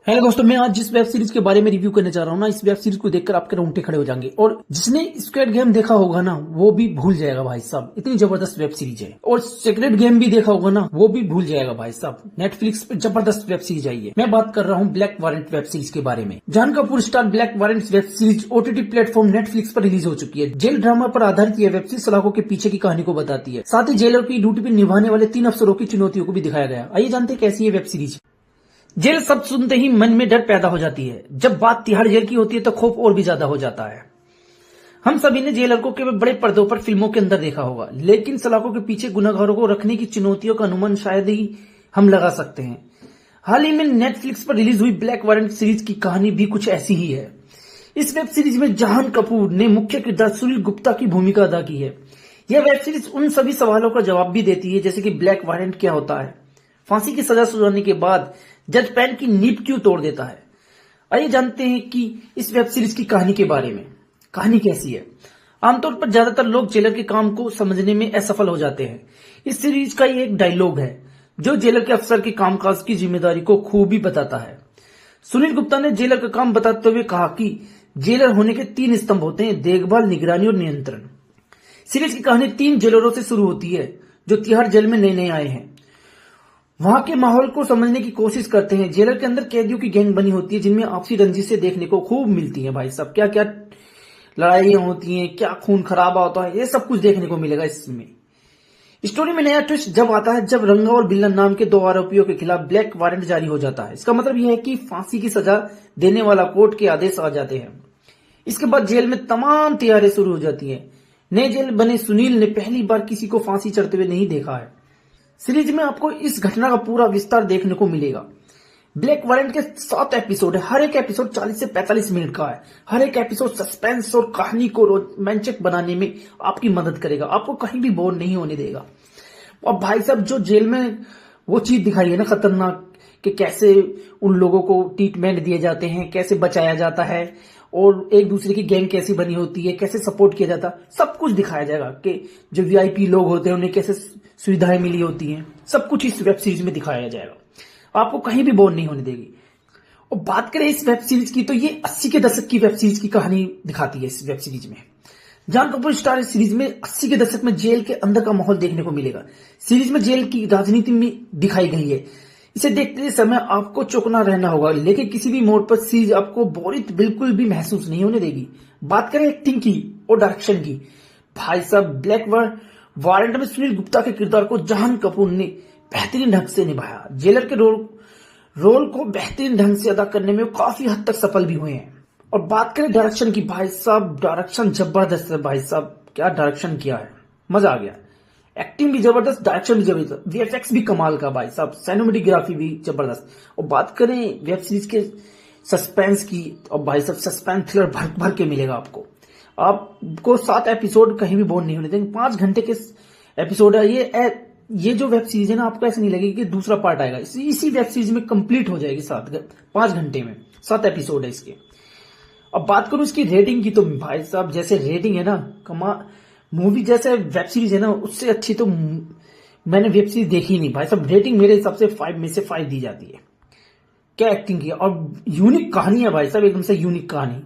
Hello दोस्तों, मैं आज जिस वेब सीरीज के बारे में रिव्यू करने जा रहा हूँ ना, इस वेब सीरीज को देखकर आपके रोंगटे खड़े हो जाएंगे। और जिसने स्क्विड गेम देखा होगा ना, वो भी भूल जाएगा भाई साहब, इतनी जबरदस्त वेब सीरीज है। और सेक्रेट गेम भी देखा होगा ना, वो भी भूल जाएगा भाई साहब। नेटफ्लिक्स पे जबरदस्त वेब सीरीज आई है। मैं बात कर रहा हूँ ब्लैक वारंट वेब सीरीज के बारे में। जान Kapoor star black warrant web series OTT platform Netflix पर रिलीज हो चुकी है। जेल ड्रामा पर आधारित यह वेब सीरीज सलाखों के पीछे की कहानी को बताती है। साथ ही जेलर की ड्यूटी पर निभाने वाले 3 अफसरों की चुनौतियों को भी दिखाया गया। आइए जानते हैं कैसी है वेब सीरीज। जेल शब्द सुनते ही मन में डर पैदा हो जाती है। जब बात तिहाड़ जेल की होती है तो खौफ और भी ज्यादा हो जाता है। हम सभी ने जेलर को केवल बड़े पर्दों पर फिल्मों के अंदर देखा होगा, लेकिन सलाखों के पीछे गुनहगारों को रखने की चुनौतियों का अनुमान शायद ही हम लगा सकते हैं। हाल ही में नेटफ्लिक्स पर रिलीज हुई ब्लैक वारंट सीरीज की कहानी भी कुछ ऐसी ही है। इस वेब सीरीज में जान कपूर ने मुख्य किरदार सुनील गुप्ता की भूमिका अदा की है। यह वेब सीरीज उन सभी सवालों का जवाब भी देती है, जैसे कि ब्लैक वारंट क्या होता है, फांसी की सजा सुनाने के बाद जज पैन की नींव क्यों तोड़ देता है। आइए जानते हैं कि इस वेब सीरीज की कहानी के बारे में। कहानी कैसी है। आमतौर पर ज्यादातर लोग जेलर के काम को समझने में असफल हो जाते हैं। इस सीरीज का ये एक डायलॉग है जो जेलर के अफसर के कामकाज की जिम्मेदारी को खूबी बताता है। सुनील गुप्ता ने जेलर का काम बताते हुए कहा कि जेलर होने के 3 स्तंभ होते हैं: देखभाल, निगरानी और नियंत्रण। सीरीज की कहानी 3 जेलरों से शुरू होती है जो तिहाड़ जेल में नए नए आए हैं। वहां के माहौल को समझने की कोशिश करते हैं। जेलर के अंदर कैदियों की गैंग बनी होती है, जिनमें आपसी रंजिशें देखने को खूब मिलती हैं। भाई साहब, क्या क्या लड़ाइयां होती हैं, क्या खून खराबा होता है, ये सब कुछ देखने को मिलेगा इसमें। स्टोरी में नया ट्विस्ट जब आता है जब रंगा और बिल्ला नाम के 2 आरोपियों के खिलाफ ब्लैक वारंट जारी हो जाता है। इसका मतलब यह है कि फांसी की सजा देने वाला कोर्ट के आदेश आ जाते हैं। इसके बाद जेल में तमाम तैयारियां शुरू हो जाती है। नए जेल बने सुनील ने पहली बार किसी को फांसी चढ़ते हुए नहीं देखा है। सीरीज में आपको इस घटना का पूरा विस्तार देखने को मिलेगा। ब्लैक वारंट के 7 एपिसोड है। हर एक एपिसोड 40 से 45 मिनट का है। हर एक एपिसोड सस्पेंस और कहानी को रोमांचक बनाने में आपकी मदद करेगा, आपको कहीं भी बोर नहीं होने देगा। और भाई साहब, जो जेल में वो चीज दिखाई है ना खतरनाक, कि कैसे उन लोगों को ट्रीटमेंट दिए जाते हैं, कैसे बचाया जाता है और एक दूसरे की गैंग कैसी बनी होती है, कैसे सपोर्ट किया जाता है, सब कुछ दिखाया जाएगा। कि जो वीआईपी लोग होते हैं उन्हें कैसे सुविधाएं मिली होती हैं, सब कुछ इस वेब सीरीज में दिखाया जाएगा। आपको कहीं भी बोर नहीं होने देगी। और बात करें इस वेब सीरीज की, तो ये 80 के दशक की वेब सीरीज की कहानी दिखाती है। इस वेब सीरीज में जान कपूर स्टार इस सीरीज में 80 के दशक में जेल के अंदर का माहौल देखने को मिलेगा। सीरीज में जेल की राजनीति में दिखाई गई है। इसे देखते समय आपको चौकना रहना होगा, लेकिन किसी भी मोड़ पर सीरीज आपको बोरियत बिल्कुल भी महसूस नहीं होने देगी। बात करें एक्टिंग की और डायरेक्शन की, भाई साहब, ब्लैक वारंट में सुनील गुप्ता के किरदार को जान कपूर ने बेहतरीन ढंग से निभाया। जेलर के रोल को बेहतरीन ढंग से अदा करने में काफी हद तक सफल भी हुए हैं। और बात करें डायरेक्शन की, भाई साहब, डायरेक्शन जबरदस्त है। भाई साहब, क्या डायरेक्शन किया है, मजा आ गया। एक्टिंग भी जबरदस्त, डायरेक्शन भी जबरदस्त, वीएफएक्स भी कमाल का भाई साहब, सिनेमेटोग्राफी भी जबरदस्त। और बात करें वेब सीरीज के सस्पेंस की, और भाई साहब सस्पेंस थ्रिलर भर भर के मिलेगा आपको 7 एपिसोड कहीं भी बोर नहीं होने देंगे। 5 घंटे के एपिसोड है। ये जो वेब सीरीज है ना, आपको ऐसा नहीं लगेगा कि दूसरा पार्ट आएगा। इसी वेब सीरीज में कंप्लीट हो जाएगी 5 घंटे में। 7 एपिसोड है इसके। अब बात करूं इसकी रेटिंग की, तो भाई साहब जैसे रेटिंग है ना, मूवी जैसे वेब सीरीज है ना, उससे अच्छी तो मैंने वेब सीरीज देखी ही नहीं। भाई साहब, रेटिंग मेरे हिसाब से 5 में से 5 दी जाती है। क्या एक्टिंग की, और यूनिक कहानी है भाई साहब, एकदम से यूनिक कहानी।